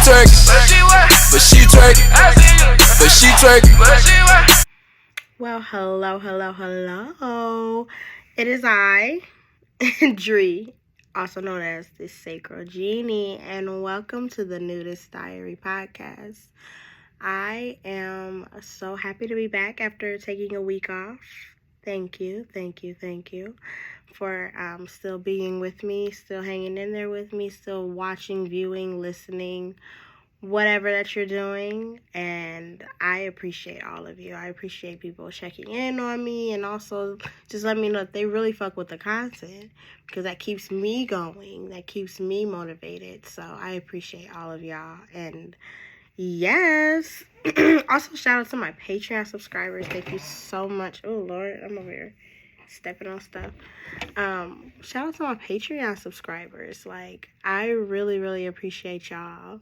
twerk, but she twerk, but she twerk, but she twerk. Well, hello. It is I, Dree, also known as the Sacred Genie, and welcome to the Nudist Diary podcast. I am so happy to be back after taking a week off. Thank you for still being with me, still hanging in there with me, still watching, viewing, listening, whatever that you're doing. And I appreciate all of you. I appreciate people checking in on me and also just let me know if they really fuck with the content, because that keeps me going, that keeps me motivated. So I appreciate all of y'all. And yes, also shout out to my Patreon subscribers. Thank you so much. Oh Lord, I'm over here stepping on stuff. Shout out to my Patreon subscribers. Like, I really appreciate y'all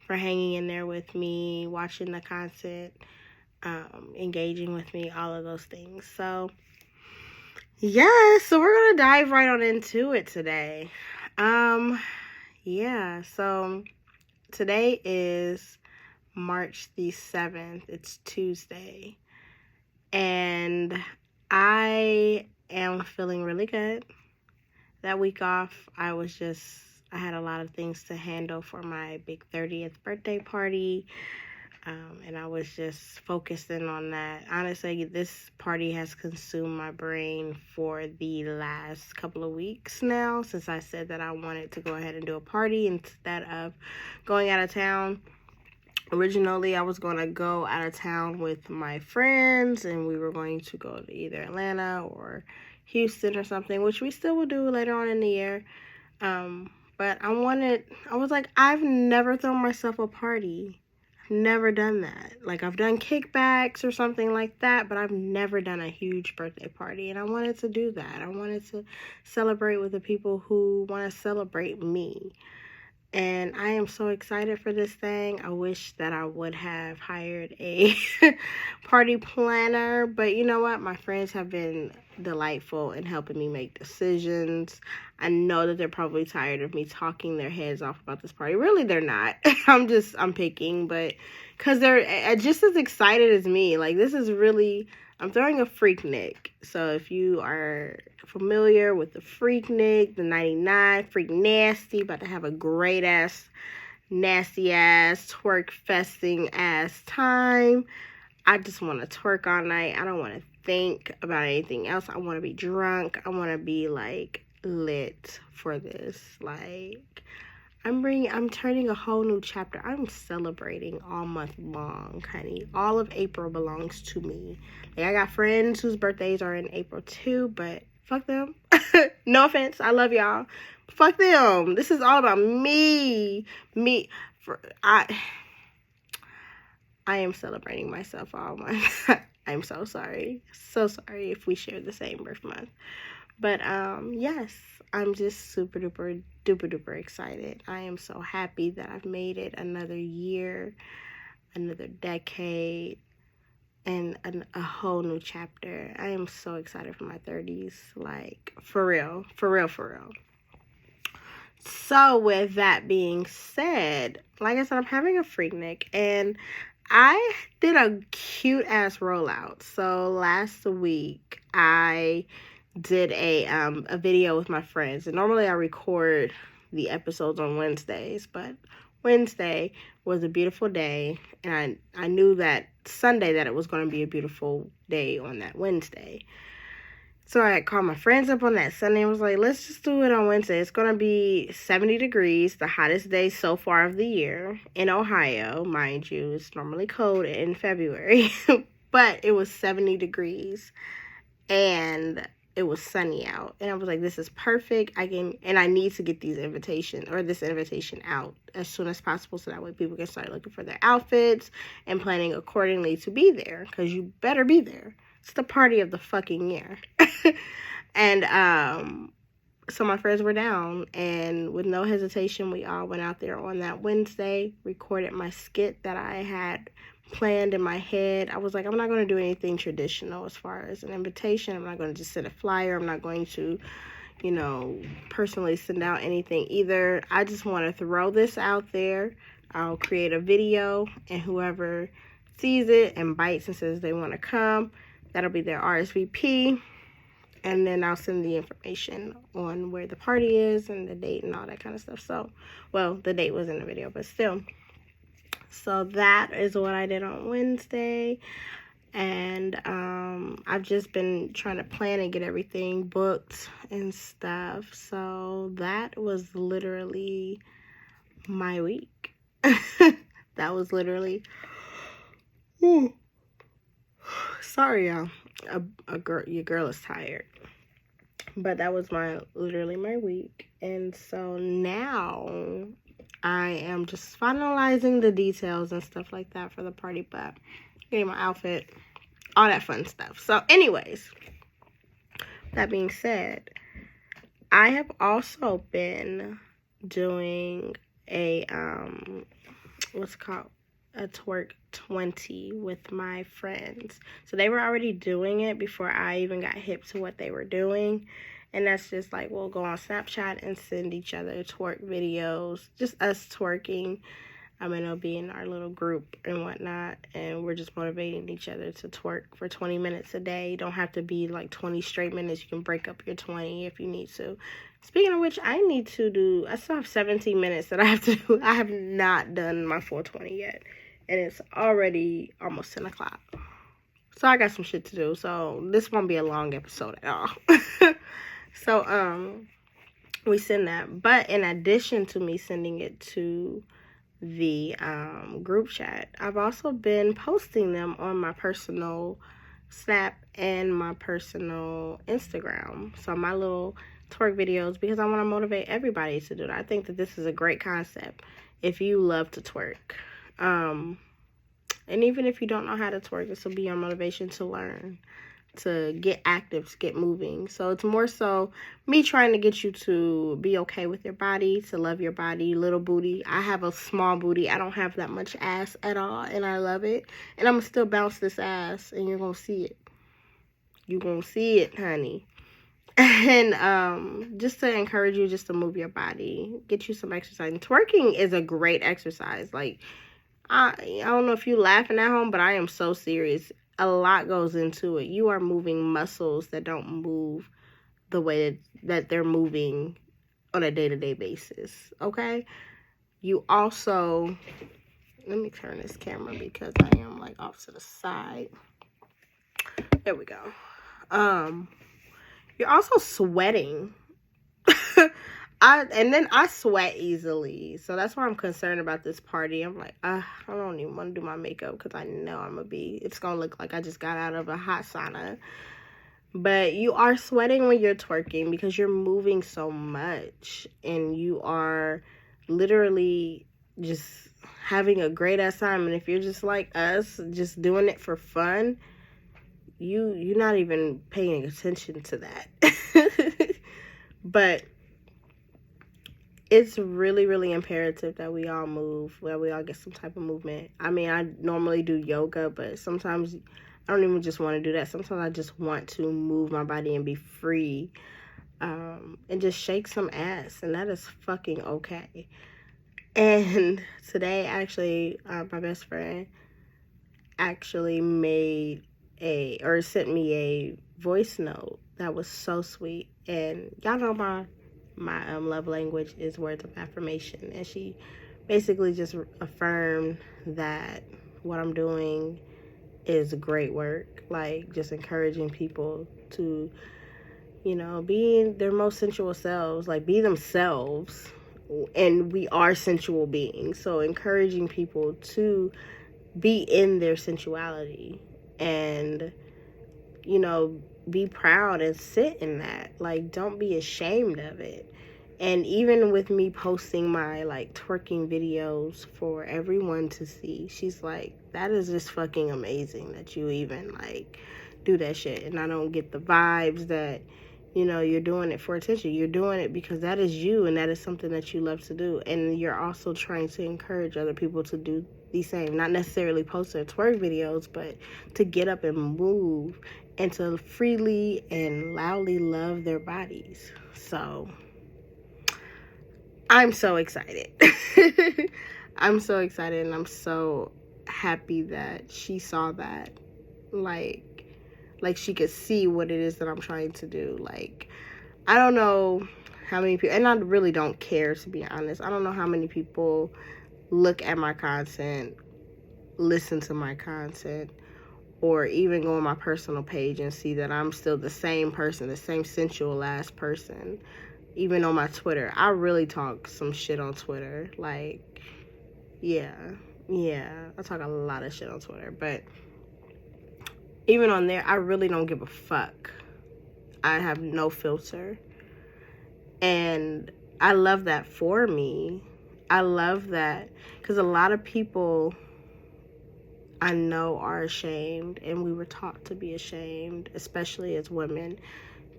for hanging in there with me, watching the content, engaging with me, all of those things. So yeah, so we're gonna dive right on into it today. So today is March the 7th. It's Tuesday, and I am feeling really good. That week off, I had a lot of things to handle for my big 30th birthday party, and I was just focusing on that. Honestly, this party has consumed my brain for the last couple of weeks now, since I said that I wanted to go ahead and do a party instead of going out of town. Originally, I was going to go out of town with my friends, and we were going to go to either Atlanta or Houston or something, which we still will do later on in the year. But I was like, I've never thrown myself a party. I've never done that. Like, I've done kickbacks or something like that, but I've never done a huge birthday party. And I wanted to do that. I wanted to celebrate with the people who want to celebrate me. And I am so excited for this thing. I wish that I would have hired a party planner. But you know what? My friends have been delightful in helping me make decisions. I know that they're probably tired of me talking their heads off about this party. Really, they're not. I'm picking. But because they're just as excited as me. Like, this is really... I'm throwing a Freaknik. So if you are familiar with the Freaknik, the 99, Freak Nasty, about to have a great ass, nasty ass, twerk festing ass time. I just want to twerk all night. I don't want to think about anything else. I want to be drunk. I want to be like lit for this. Like, I'm turning a whole new chapter. I'm celebrating all month long, honey. All of April belongs to me. Like, I got friends whose birthdays are in April too, but fuck them. No offense. I love y'all. Fuck them. This is all about me. I am celebrating myself all month. I'm so sorry. So sorry if we share the same birth month. But yes, I'm just super duper excited. I am so happy that I've made it another year, another decade, and a whole new chapter. I am so excited for my 30s, like, for real. So with that being said, like I said, I'm having a Freaknik, and I did a cute ass rollout. So last week I did a video with my friends, and normally I record the episodes on Wednesdays, but Wednesday was a beautiful day, and I knew that Sunday that it was going to be a beautiful day on that Wednesday. So I called my friends up on that Sunday and was like, let's just do it on Wednesday. It's going to be 70 degrees, the hottest day so far of the year in Ohio. Mind you, it's normally cold in February, but it was 70 degrees and it was sunny out. And I was like, this is perfect. I need to get this invitation out as soon as possible, so that way people can start looking for their outfits and planning accordingly to be there, because you better be there. It's the party of the fucking year. And so my friends were down, and with no hesitation, we all went out there on that Wednesday, recorded my skit that I had planned in my head. I was like, I'm not going to do anything traditional as far as an invitation. I'm not going to just send a flyer. I'm not going to, personally send out anything either. I just want to throw this out there. I'll create a video, and whoever sees it and bites and says they want to come, that'll be their RSVP. And then I'll send the information on where the party is and the date and all that kind of stuff. So, well, the date was in the video, but still. So that is what I did on Wednesday. And I've just been trying to plan and get everything booked and stuff. So that was literally my week. That was literally... Ooh. Sorry, y'all. Your girl is tired. But that was literally my week. And so now I am just finalizing the details and stuff like that for the party, but getting my outfit, all that fun stuff. So anyways, that being said, I have also been doing a what's it called, a Twerk 20 with my friends. So they were already doing it before I even got hip to what they were doing. And that's just like, we'll go on Snapchat and send each other twerk videos, just us twerking. It'll be in our little group and whatnot, and we're just motivating each other to twerk for 20 minutes a day. You don't have to be like 20 straight minutes. You can break up your 20 if you need to. Speaking of which, I still have 17 minutes that I have to do. I have not done my full 20 yet, and it's already almost 10 o'clock. So I got some shit to do, so this won't be a long episode at all. So, we send that. But in addition to me sending it to the group chat, I've also been posting them on my personal Snap and my personal Instagram. So my little twerk videos, because I want to motivate everybody to do that. I think that this is a great concept if you love to twerk. And even if you don't know how to twerk, this will be your motivation to learn, to get active, to get moving. So it's more so me trying to get you to be okay with your body, to love your body, little booty. I have a small booty. I don't have that much ass at all, and I love it. And I'm going to still bounce this ass, and you're going to see it. You're going to see it, honey. And just to encourage you just to move your body, get you some exercise. And twerking is a great exercise. Like, I don't know if you laughing at home, but I am so serious. A lot goes into it. You are moving muscles that don't move the way that they're moving on a day-to-day basis, okay? You also, let me turn this camera because I am like off to the side. There we go. You're also sweating. I sweat easily, so that's why I'm concerned about this party. I'm like, I don't even want to do my makeup because I know it's gonna look like I just got out of a hot sauna. But you are sweating when you're twerking because you're moving so much, and you are literally just having a great ass time. And if you're just like us, just doing it for fun, you're not even paying attention to that. But it's really, really imperative that we all move, that we all get some type of movement. I normally do yoga, but sometimes I don't even just want to do that. Sometimes I just want to move my body and be free, and just shake some ass, and that is fucking okay. And today, actually, my best friend actually sent me a voice note that was so sweet. And y'all know my love language is words of affirmation, and she basically just affirmed that what I'm doing is great work, like just encouraging people to, be their most sensual selves, like be themselves, and we are sensual beings, so encouraging people to be in their sensuality and, be proud and sit in that. Like, don't be ashamed of it. And even with me posting my like twerking videos for everyone to see, she's like, that is just fucking amazing that you even like do that shit. And I don't get the vibes that, you're doing it for attention. You're doing it because that is you, and that is something that you love to do. And you're also trying to encourage other people to do the same. Not necessarily post their twerk videos, but to get up and move and to freely and loudly love their bodies. So I'm so excited. I'm so excited, and I'm so happy that she saw that. Like she could see what it is that I'm trying to do. Like, I don't know how many people, and I really don't care, to be honest. I don't know how many people look at my content, listen to my content, or even go on my personal page and see that I'm still the same person, the same sensual ass person. Even on my Twitter, I really talk some shit on Twitter. Like, yeah, I talk a lot of shit on Twitter, but even on there, I really don't give a fuck. I have no filter. And I love that for me. I love that because a lot of people I know are ashamed, and we were taught to be ashamed, especially as women,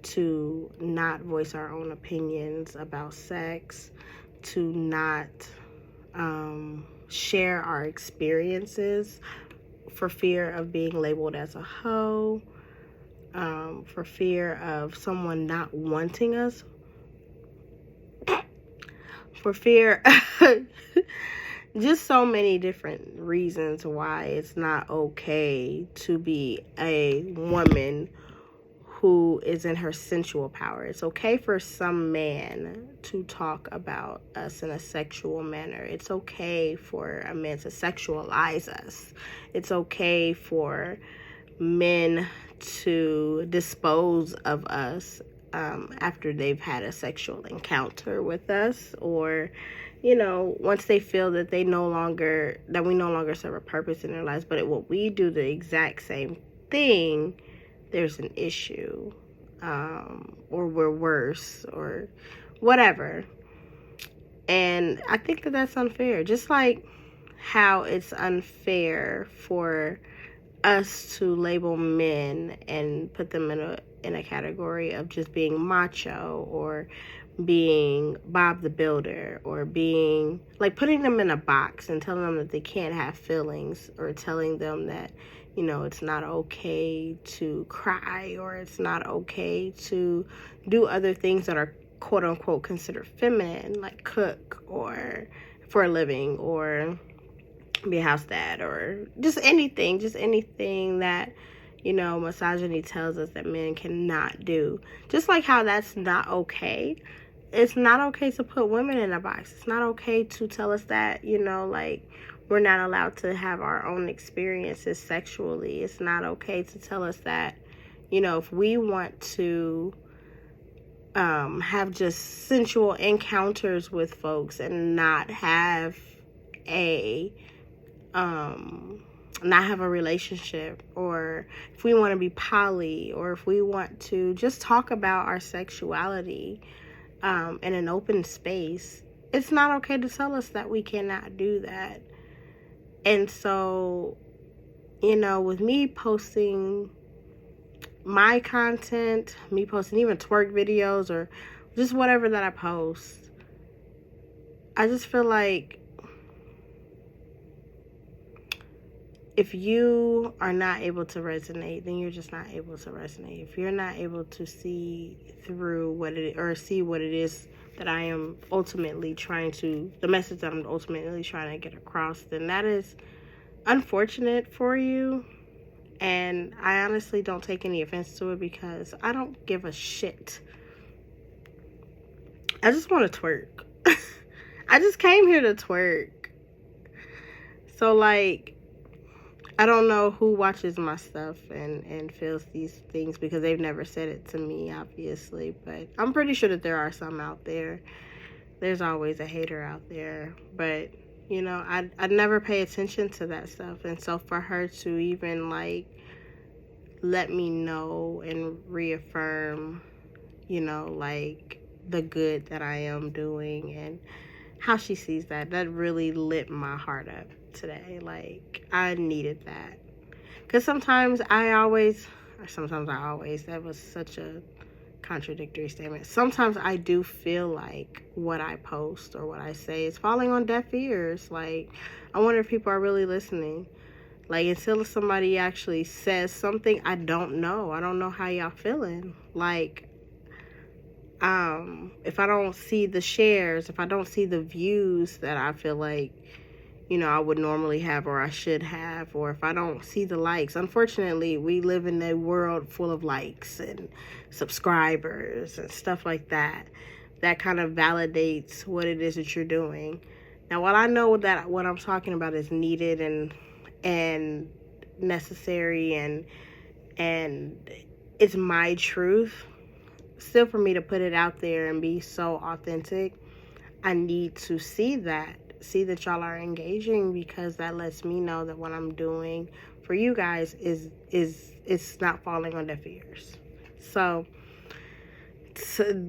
to not voice our own opinions about sex, to not share our experiences for fear of being labeled as a hoe, for fear of someone not wanting us, for fear just so many different reasons why it's not okay to be a woman who is in her sensual power. It's okay for some man to talk about us in a sexual manner. It's okay for a man to sexualize us. It's okay for men to dispose of us after they've had a sexual encounter with us, or once they feel that we no longer serve a purpose in their lives. But when we do the exact same thing, there's an issue, or we're worse, or whatever. And I think that that's unfair. Just like how it's unfair for us to label men and put them in a category of just being macho, or being Bob the Builder, or being like putting them in a box and telling them that they can't have feelings, or telling them that it's not okay to cry, or it's not okay to do other things that are quote unquote considered feminine, like cook or for a living, or be a house dad, or just anything that misogyny tells us that men cannot do. Just like how that's not okay. It's not okay to put women in a box. It's not okay to tell us that, like, we're not allowed to have our own experiences sexually. It's not okay to tell us that, if we want to have just sensual encounters with folks and not have a relationship, or if we want to be poly, or if we want to just talk about our sexuality in an open space, it's not okay to tell us that we cannot do that. And so, with me posting my content, me posting even twerk videos, or just whatever that I post, I just feel like if you are not able to resonate, then you're just not able to resonate. If you're not able to see through see what it is that I am ultimately the message that I'm ultimately trying to get across, then that is unfortunate for you. And I honestly don't take any offense to it, because I don't give a shit. I just want to twerk. I just came here to twerk. So, like, I don't know who watches my stuff and feels these things, because they've never said it to me, obviously. But I'm pretty sure that there are some out there. There's always a hater out there. But, I'd never pay attention to that stuff. And so for her to even, like, let me know and reaffirm, like, the good that I am doing and how she sees that really lit my heart up today. Like, I needed that. Because sometimes I always, that was such a contradictory statement. Sometimes I do feel like what I post or what I say is falling on deaf ears. Like, I wonder if people are really listening. Like, until somebody actually says something, I don't know. I don't know how y'all feeling. Like, if I don't see the shares, if I don't see the views that I feel like, I would normally have, or I should have, or if I don't see the likes. Unfortunately, we live in a world full of likes and subscribers and stuff like that. That kind of validates what it is that you're doing. Now, while I know that what I'm talking about is needed and necessary and it's my truth, still for me to put it out there and be so authentic, I need to see that y'all are engaging, because that lets me know that what I'm doing for you guys is it's not falling on deaf ears. So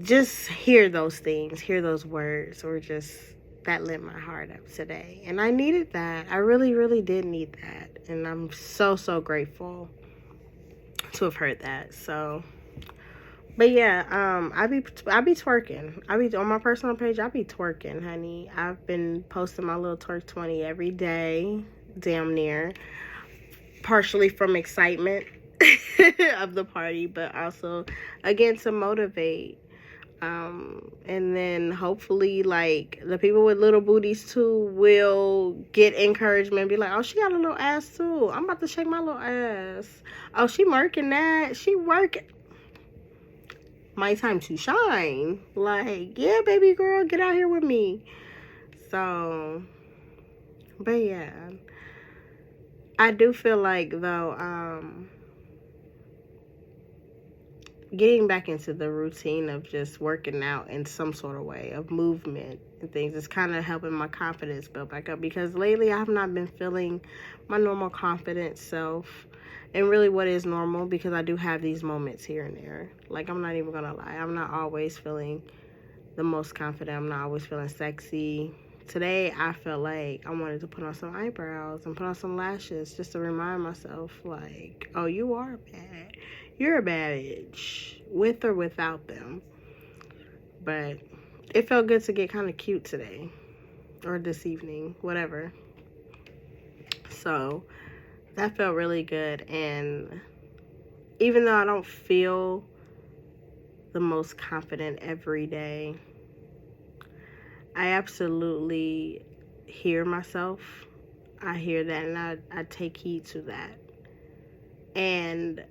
just hear those things, hear those words, or just that lit my heart up today. And I needed that. I really, really did need that. And I'm so, so grateful to have heard that. So, but yeah, I be twerking. I be on my personal page. I be twerking, honey. I've been posting my little twerk 20 every day, damn near. Partially from excitement of the party, but also again to motivate. And then hopefully, like, the people with little booties too will get encouragement, be like, oh, she got a little ass too, I'm about to shake my little ass. Oh, she working that, she working, my time to shine. Like, yeah, baby girl, get out here with me. So, but yeah, I do feel like, though, getting back into the routine of just working out in some sort of way, of movement and things, is kind of helping my confidence build back up, because lately I have not been feeling my normal confident self, and really what is normal, because I do have these moments here and there. Like, I'm not even gonna lie, I'm not always feeling the most confident. I'm not always feeling sexy. Today I felt like I wanted to put on some eyebrows and put on some lashes, just to remind myself, like, oh, you are bad. You're a bad bitch, with or without them. But it felt good to get kind of cute today, or this evening, whatever. So that felt really good. And even though I don't feel the most confident every day, I absolutely hear myself. I hear that, and I take heed to that. And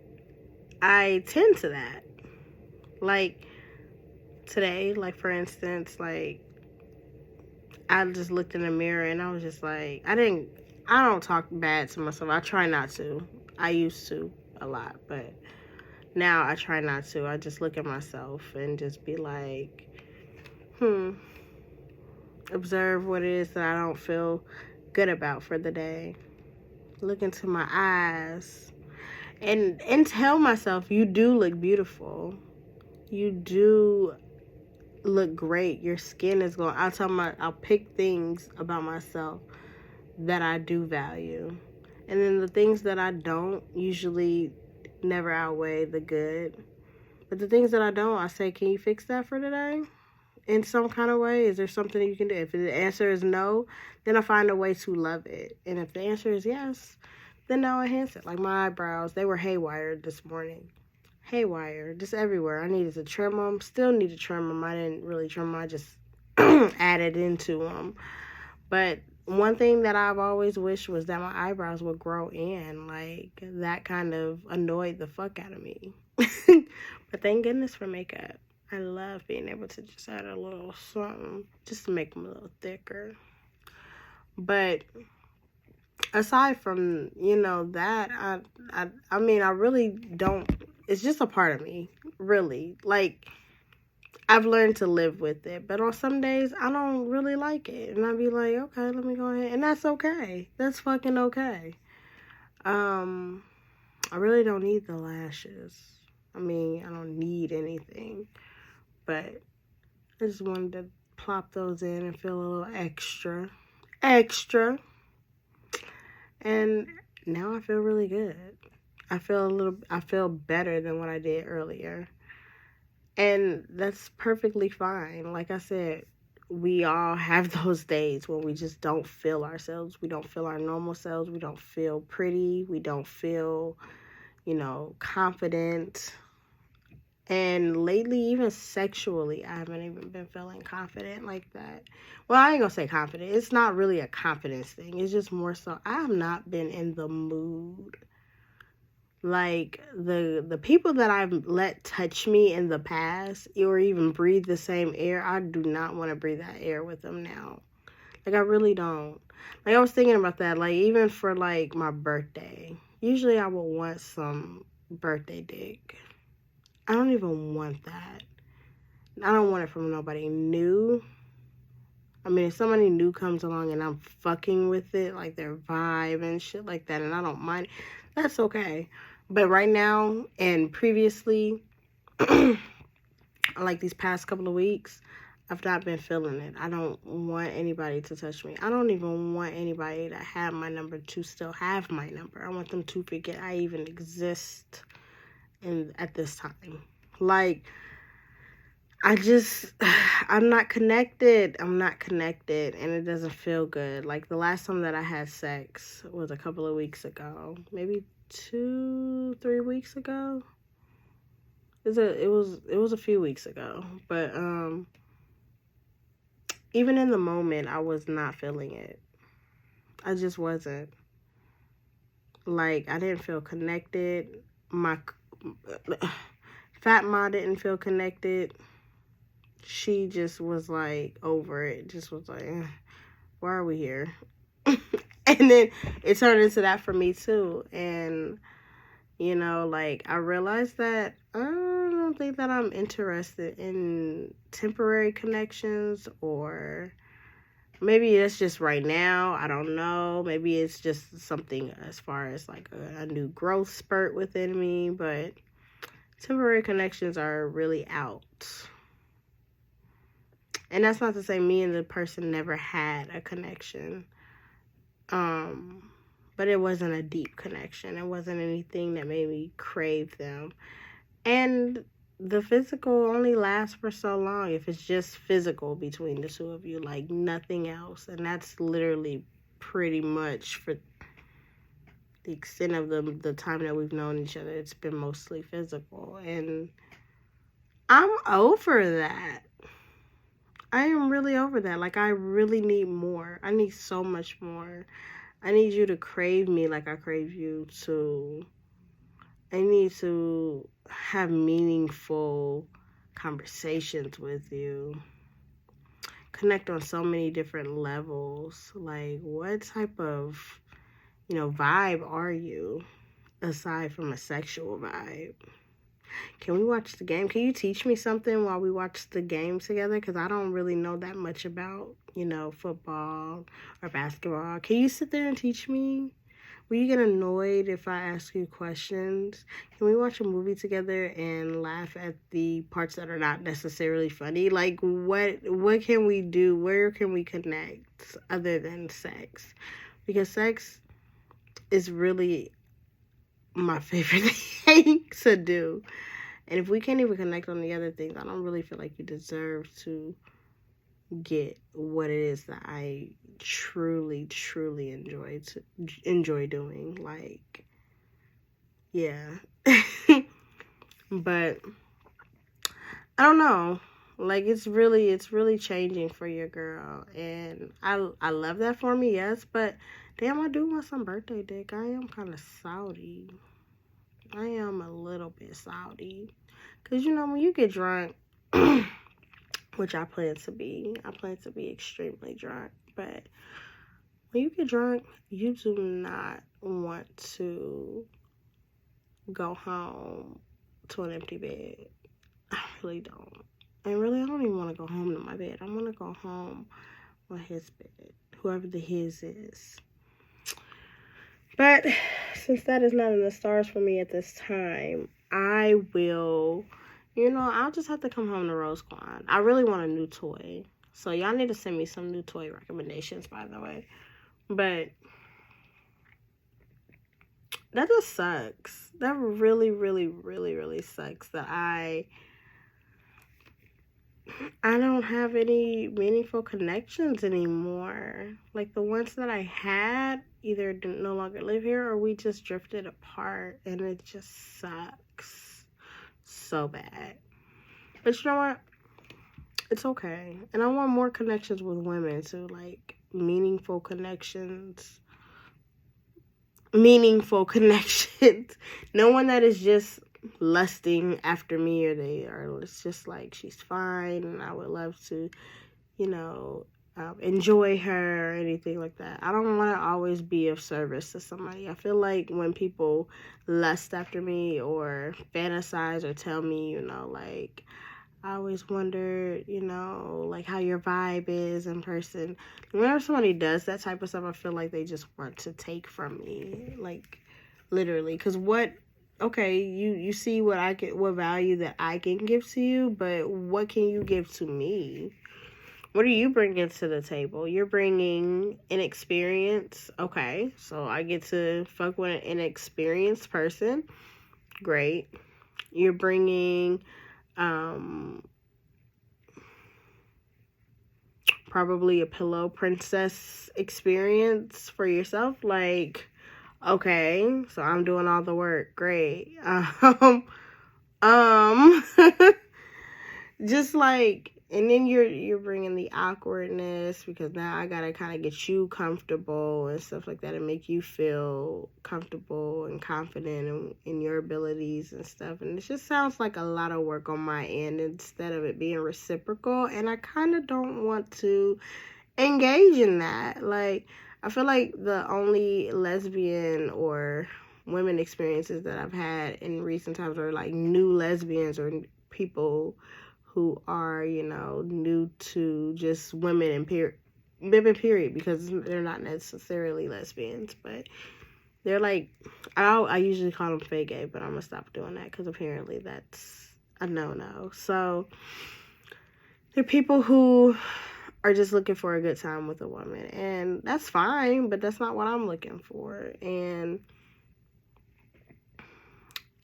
I tend to that. Like, today, like, for instance, like, I just looked in the mirror and I was just like, I don't talk bad to myself. I try not to. I used to a lot, but now I try not to. I just look at myself and just be like, observe what it is that I don't feel good about for the day. Look into my eyes and tell myself, you do look beautiful. You do look great. Your skin is glowing. I'll pick things about myself that I do value. And then the things that I don't usually never outweigh the good. But the things that I don't, I say, can you fix that for today? In some kind of way? Is there something you can do? If the answer is no, then I find a way to love it. And if the answer is yes, then I'll enhance it. Like my eyebrows, they were haywire this morning. Haywire, just everywhere. I needed to trim them. Still need to trim them. I didn't really trim them. I just added into them. But one thing that I've always wished was that my eyebrows would grow in. Like, that kind of annoyed the fuck out of me. But thank goodness for makeup. I love being able to just add a little something just to make them a little thicker. But aside from, that, I mean, I really don't, it's just a part of me, really. Like, I've learned to live with it, but on some days I don't really like it, and I'd be like, okay, let me go ahead, and that's okay. That's fucking okay. I really don't need the lashes. I mean, I don't need anything, but I just wanted to plop those in and feel a little extra. And now I feel really good. I feel better than what I did earlier. And that's perfectly fine. Like I said, we all have those days when we just don't feel ourselves. We don't feel our normal selves. We don't feel pretty. We don't feel, confident. And lately, even sexually, I haven't even been feeling confident like that. Well, I ain't gonna say confident. It's not really a confidence thing. It's just more so I have not been in the mood. Like, the people that I've let touch me in the past or even breathe the same air, I do not want to breathe that air with them now. Like, I really don't. Like, I was thinking about that. Like, even for, like, my birthday. Usually I would want some birthday dick. I don't even want that. I don't want it from nobody new. I mean, if somebody new comes along and I'm fucking with it, like their vibe and shit like that, and I don't mind, that's okay. But right now and previously, like these past couple of weeks, I've not been feeling it. I don't want anybody to touch me. I don't even want anybody that had my number to still have my number. I want them to forget I even exist at this time. Like, I'm not connected. I'm not connected, and it doesn't feel good. Like, the last time that I had sex was a couple of weeks ago. Maybe 2-3 weeks ago. It was a few weeks ago. But, even in the moment, I was not feeling it. I just wasn't. Like, I didn't feel connected. My Fat Ma didn't feel connected. She just was like over it. Just was like, why are we here? And then it turned into that for me too. And, you know, like, I realized that I don't think that I'm interested in temporary connections, or maybe it's just right now. I don't know. Maybe it's just something as far as like a new growth spurt within me. But temporary connections are really out. And that's not to say me and the person never had a connection. But it wasn't a deep connection. It wasn't anything that made me crave them. And the physical only lasts for so long if it's just physical between the two of you, like nothing else. And that's literally pretty much for the extent of the time that we've known each other. It's been mostly physical. And I'm over that. I am really over that. Like, I really need more. I need so much more. I need you to crave me like I crave you too. I need to have meaningful conversations with you. Connect on so many different levels. Like, what type of, vibe are you aside from a sexual vibe? Can we watch the game? Can you teach me something while we watch the game together? Because I don't really know that much about, football or basketball. Can you sit there and teach me? Will you get annoyed if I ask you questions? Can we watch a movie together and laugh at the parts that are not necessarily funny? Like, what can we do? Where can we connect other than sex? Because sex is really my favorite thing to do. And if we can't even connect on the other things, I don't really feel like you deserve to get what it is that I truly, truly enjoy doing. Like, yeah. But I don't know. Like, it's really changing for your girl, and I love that for me, yes. But damn, I do want some birthday dick. I am kind of salty. I am a little bit salty. Because, when you get drunk, which I plan to be extremely drunk. But when you get drunk, you do not want to go home to an empty bed. I really don't. And really, I don't even want to go home to my bed. I want to go home on his bed, whoever the his is. But since that is not in the stars for me at this time, I will, I'll just have to come home to Rose Quan. I really want a new toy. So y'all need to send me some new toy recommendations, by the way. But that just sucks. That really, really, really, really sucks that I don't have any meaningful connections anymore. Like, the ones that I had either no longer live here or we just drifted apart, and it just sucks so bad. But you know what? It's okay. And I want more connections with women too, like meaningful connections. No one that is just lusting after me, or it's just like, she's fine and I would love to, enjoy her or anything like that. I don't want to always be of service to somebody. I feel like when people lust after me or fantasize or tell me, like, I always wonder, like how your vibe is in person. Whenever somebody does that type of stuff, I feel like they just want to take from me, like literally. Because you see what value that I can give to you, but what can you give to me? What are you bringing to the table? You're bringing an experience. Okay, so I get to fuck with an inexperienced person. Great. You're bringing probably a pillow princess experience for yourself. Like, okay, so I'm doing all the work. Great. Just like, and then you're bringing the awkwardness, because now I gotta kind of get you comfortable and stuff like that, and make you feel comfortable and confident in your abilities and stuff. And it just sounds like a lot of work on my end instead of it being reciprocal. And I kind of don't want to engage in that. Like, I feel like the only lesbian or women experiences that I've had in recent times are like new lesbians or people who are, new to just women period, because they're not necessarily lesbians, but they're like, I usually call them fake gay, but I'm gonna stop doing that because apparently that's a no-no. So they're people who are just looking for a good time with a woman, and that's fine, but that's not what I'm looking for. And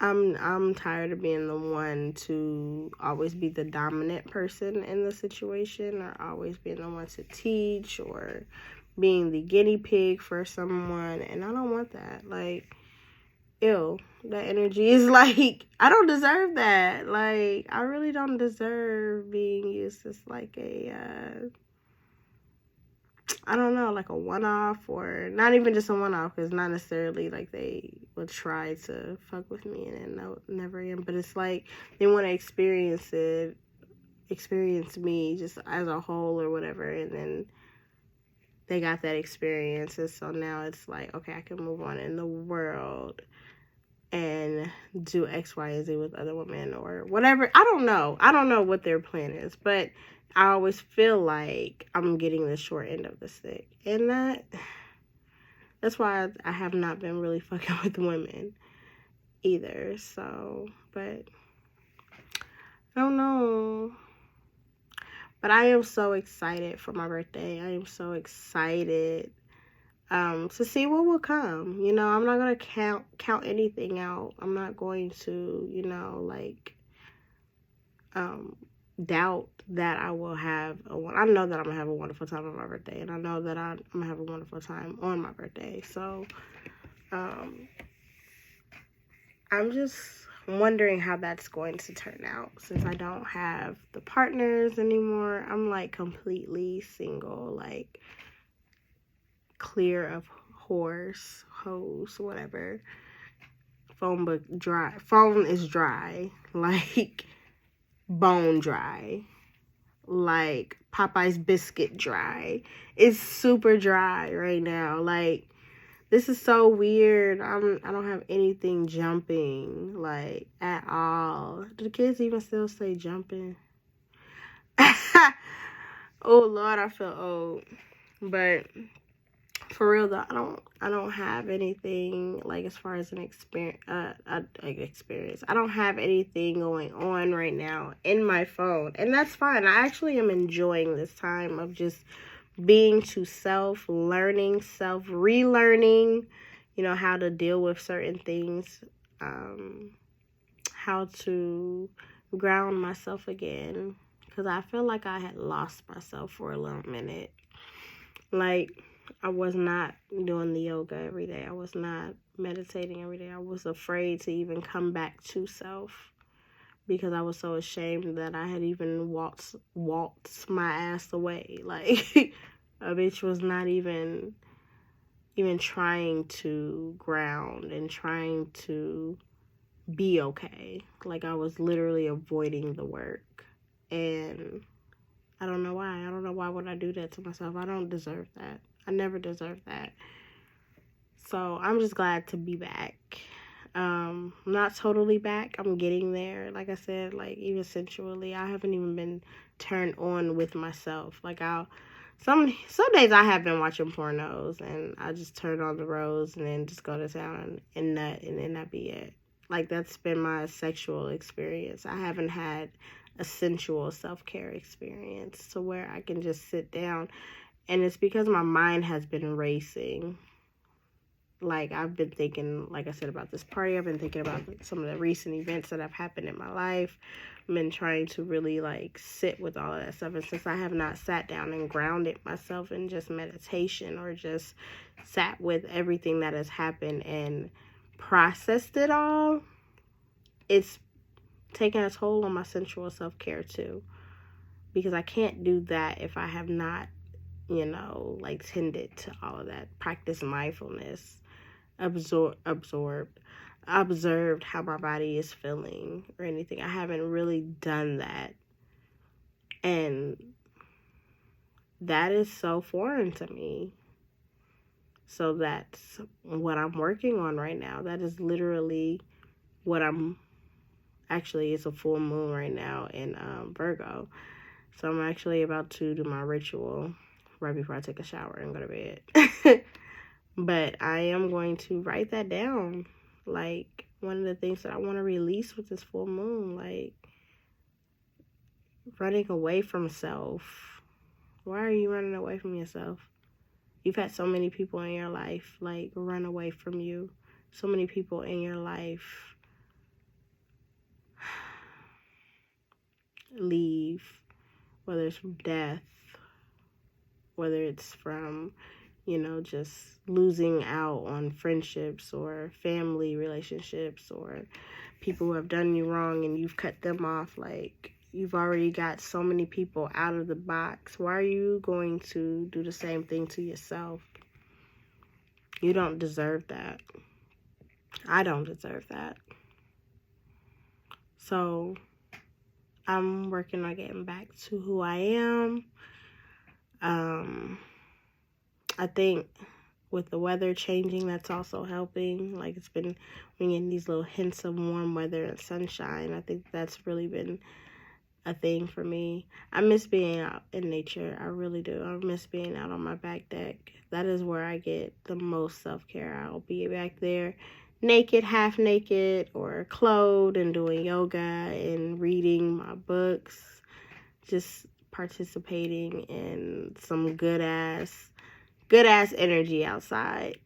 I'm tired of being the one to always be the dominant person in the situation, or always being the one to teach, or being the guinea pig for someone. And I don't want that. Like, ew, that energy is like, I don't deserve that. Like, I really don't deserve being used as like I don't know, like a one-off, or not even just a one-off, because not necessarily like they would try to fuck with me and then never again, but it's like they want to experience me just as a whole or whatever, and then they got that experience, and so now it's like, okay, I can move on in the world and do X, Y, and Z with other women or whatever. I don't know what their plan is, but I always feel like I'm getting the short end of the stick. And that's why I have not been really fucking with women either. So, but I don't know. But I am so excited for my birthday. I am so excited to see what will come. I'm not going to count anything out. I'm not going to, doubt that I will have I know that I'm gonna have a wonderful time on my birthday, and I know that I'm gonna have a wonderful time on my birthday. So I'm just wondering how that's going to turn out, since I don't have the partners anymore. I'm like completely single, like clear of hoes, whatever. Phone is dry, like bone dry, like Popeye's biscuit dry. It's super dry right now. Like, this is so weird. I don't have anything jumping, like, at all. Do the kids even still say jumping? Oh Lord, I feel old. But for real though, I don't have anything, like, as far as an experience. I don't have anything going on right now in my phone, and that's fine. I actually am enjoying this time of just being to self-learning, self-relearning, how to deal with certain things, how to ground myself again, because I feel like I had lost myself for a little minute. Like, I was not doing the yoga every day. I was not meditating every day. I was afraid to even come back to self, because I was so ashamed that I had even waltzed my ass away. Like, a bitch was not even trying to ground and trying to be okay. Like, I was literally avoiding the work. And I don't know why. I don't know why would I do that to myself. I don't deserve that. I never deserved that. So I'm just glad to be back. Not totally back. I'm getting there. Like I said, like, even sensually, I haven't even been turned on with myself. Like, some days I have been watching pornos and I just turn on the rose and then just go to town and nut, and then that be it. Like, that's been my sexual experience. I haven't had a sensual self-care experience to where I can just sit down, and it's because my mind has been racing. Like, I've been thinking, like I said, about this party. I've been thinking about some of the recent events that have happened in my life. I've been trying to really, like, sit with all of that stuff. And since I have not sat down and grounded myself in just meditation or just sat with everything that has happened and processed it all, it's taking a toll on my sensual self-care, too. Because I can't do that if I have not, like, tended to all of that. Practice mindfulness. Observed how my body is feeling or anything. I haven't really done that, and that is so foreign to me. So that's what I'm working on right now. That is literally what it's a full moon right now in Virgo, so I'm actually about to do my ritual right before I take a shower and go to bed. But I am going to write that down. Like, one of the things that I want to release with this full moon, like, running away from self. Why are you running away from yourself? You've had so many people in your life, like, run away from you. So many people in your life leave, whether it's from death, whether it's from, just losing out on friendships or family relationships or people who have done you wrong and you've cut them off. Like, you've already got so many people out of the box. Why are you going to do the same thing to yourself? You don't deserve that. I don't deserve that. So I'm working on getting back to who I am. I think with the weather changing, that's also helping. Like, it's been bringing these little hints of warm weather and sunshine. I think that's really been a thing for me. I miss being out in nature. I really do. I miss being out on my back deck. That is where I get the most self-care. I'll be back there naked, half naked, or clothed and doing yoga and reading my books. Just participating in some good ass energy outside.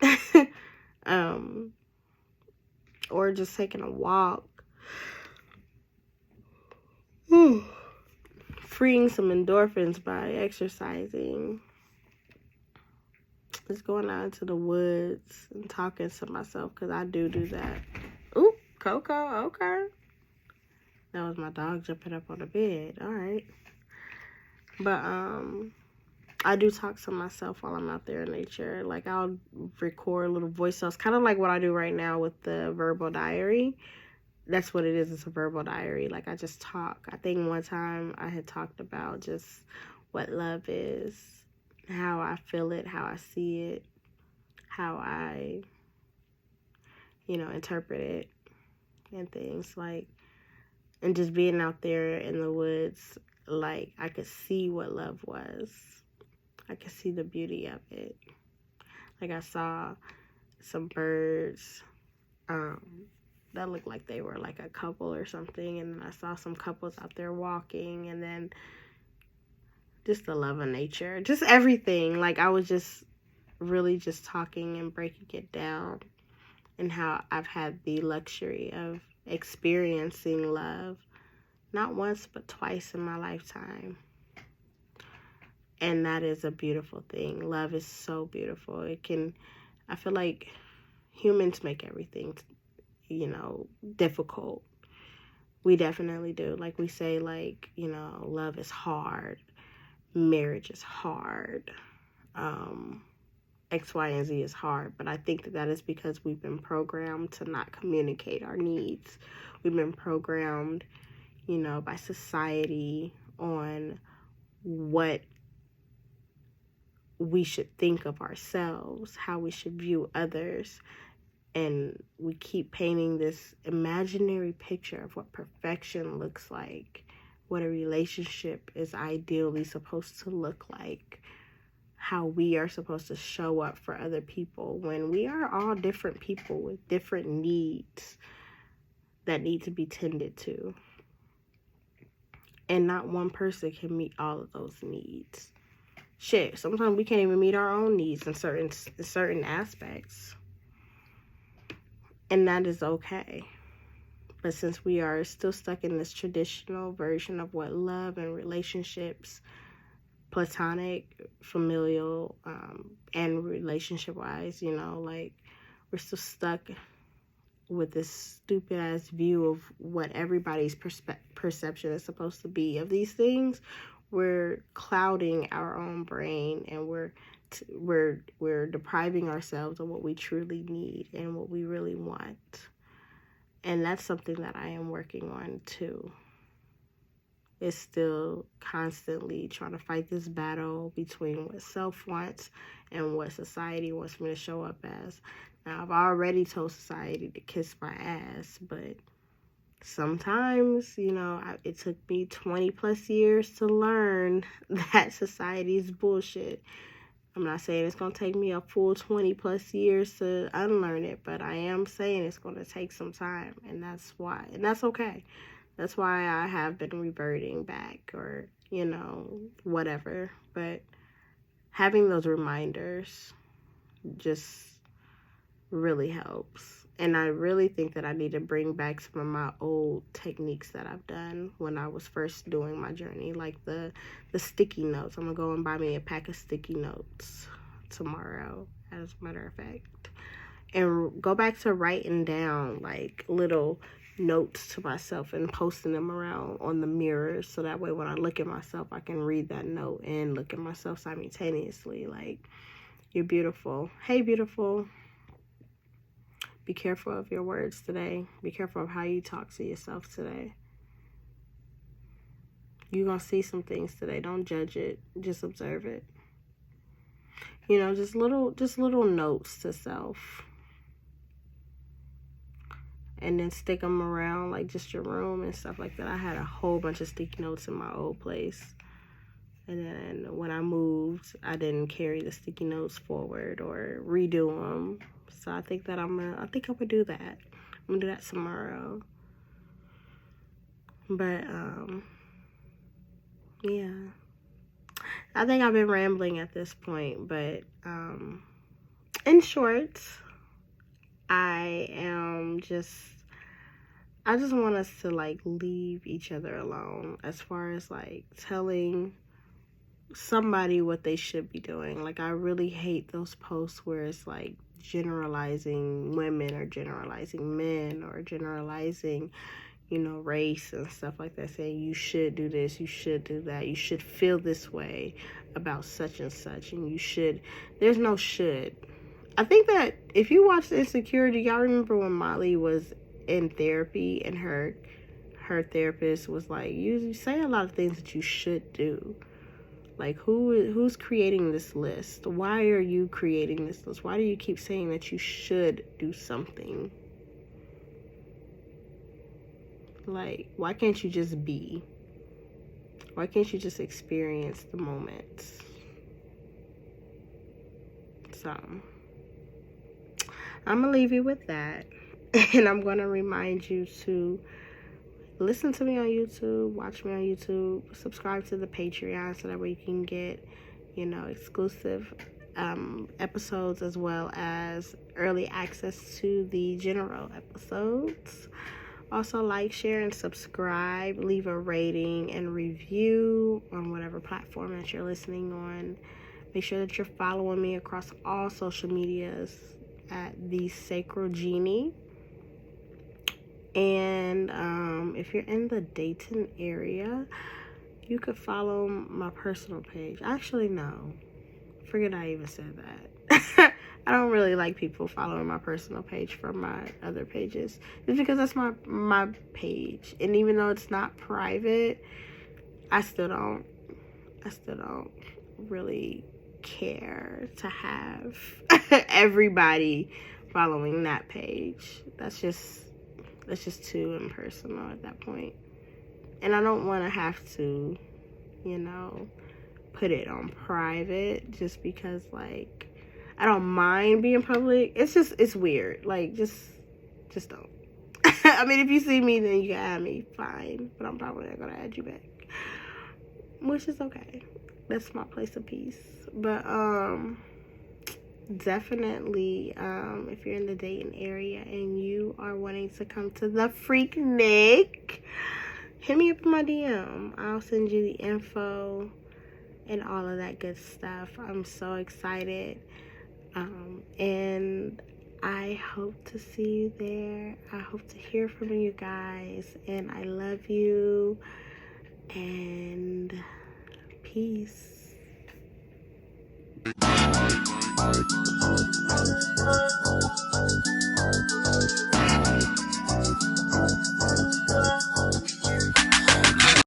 Or just taking a walk. Freeing some endorphins by exercising. Just going out into the woods and talking to myself, because I do that. Ooh, Coco, okay. That was my dog jumping up on the bed. All right. But I do talk to myself while I'm out there in nature. Like, I'll record little voice notes, kind of like what I do right now with the verbal diary. That's what it is. It's a verbal diary. Like, I just talk. I think one time I had talked about just what love is, how I feel it, how I see it, how I, interpret it and things. Like, and just being out there in the woods, like, I could see what love was. I could see the beauty of it. Like, I saw some birds that looked like they were like a couple or something, and I saw some couples out there walking, and then just the love of nature, just everything. Like, I was just really just talking and breaking it down, and how I've had the luxury of experiencing love, not once but twice in my lifetime. And that is a beautiful thing. Love is so beautiful. I feel like humans make everything, difficult. We definitely do. Like we say, like, love is hard, marriage is hard, X, Y, and Z is hard. But I think that is because we've been programmed to not communicate our needs. We've been programmed, by society on what we should think of ourselves, how we should view others. And we keep painting this imaginary picture of what perfection looks like, what a relationship is ideally supposed to look like, how we are supposed to show up for other people, when we are all different people with different needs that need to be tended to. And not one person can meet all of those needs. Shit, sometimes we can't even meet our own needs in certain aspects. And that is okay. But since we are still stuck in this traditional version of what love and relationships, platonic, familial, and relationship-wise, like, we're still stuck with this stupid-ass view of what everybody's perception is supposed to be of these things. We're clouding our own brain, and we're depriving ourselves of what we truly need and what we really want. And that's something that I am working on too. It's still constantly trying to fight this battle between what self wants and what society wants me to show up as. Now, I've already told society to kiss my ass, but sometimes, it took me 20 plus years to learn that society's bullshit. I'm not saying it's going to take me a full 20 plus years to unlearn it, but I am saying it's going to take some time, and that's okay. That's why I have been reverting back, or, whatever. But having those reminders just really helps. And I really think that I need to bring back some of my old techniques that I've done when I was first doing my journey, like the sticky notes. I'm going to go and buy me a pack of sticky notes tomorrow, as a matter of fact. And go back to writing down, like, little notes to myself and posting them around on the mirror, so that way when I look at myself, I can read that note and look at myself simultaneously. Like, you're beautiful. Hey, beautiful. Be careful of your words today. Be careful of how you talk to yourself today. You're going to see some things today. Don't judge it. Just observe it. Just little notes to self. And then stick them around, like, just your room and stuff like that. I had a whole bunch of sticky notes in my old place. And then when I moved, I didn't carry the sticky notes forward or redo them. So I think I'm gonna do that. I'm gonna do that tomorrow. But yeah. I think I've been rambling at this point, but in short, I just want us to, like, leave each other alone as far as, like, telling somebody what they should be doing. Like, I really hate those posts where it's, like, generalizing women or generalizing men or generalizing, race and stuff like that, saying you should do this, you should do that, you should feel this way about such and such, and there's no should. I think that if you watch Insecurity, y'all remember when Molly was in therapy and her therapist was like, you say a lot of things that you should do. Like, who's creating this list? Why are you creating this list? Why do you keep saying that you should do something? Like, why can't you just be? Why can't you just experience the moment? So, I'm going to leave you with that. And I'm going to remind you to listen to me on YouTube, watch me on YouTube, subscribe to the Patreon so that way you can get, exclusive episodes as well as early access to the general episodes. Also, like, share, and subscribe. Leave a rating and review on whatever platform that you're listening on. Make sure that you're following me across all social medias at the Sacral Genie. And if you're in the Dayton area, you could follow my personal page. Actually, no. Forget I even said that. I don't really like people following my personal page from my other pages. It's because that's my page. And even though it's not private, I still don't really care to have everybody following that page. That's just too impersonal at that point. And I don't want to have to, put it on private just because, like, I don't mind being public. It's weird. Like, just don't. I mean, if you see me, then you can add me, fine. But I'm probably not going to add you back. Which is okay. That's my place of peace. But, definitely, if you're in the Dayton area and you are wanting to come to the Freaknik, hit me up in my DM. I'll send you the info and all of that good stuff. I'm so excited. And I hope to see you there. I hope to hear from you guys. And I love you. And peace.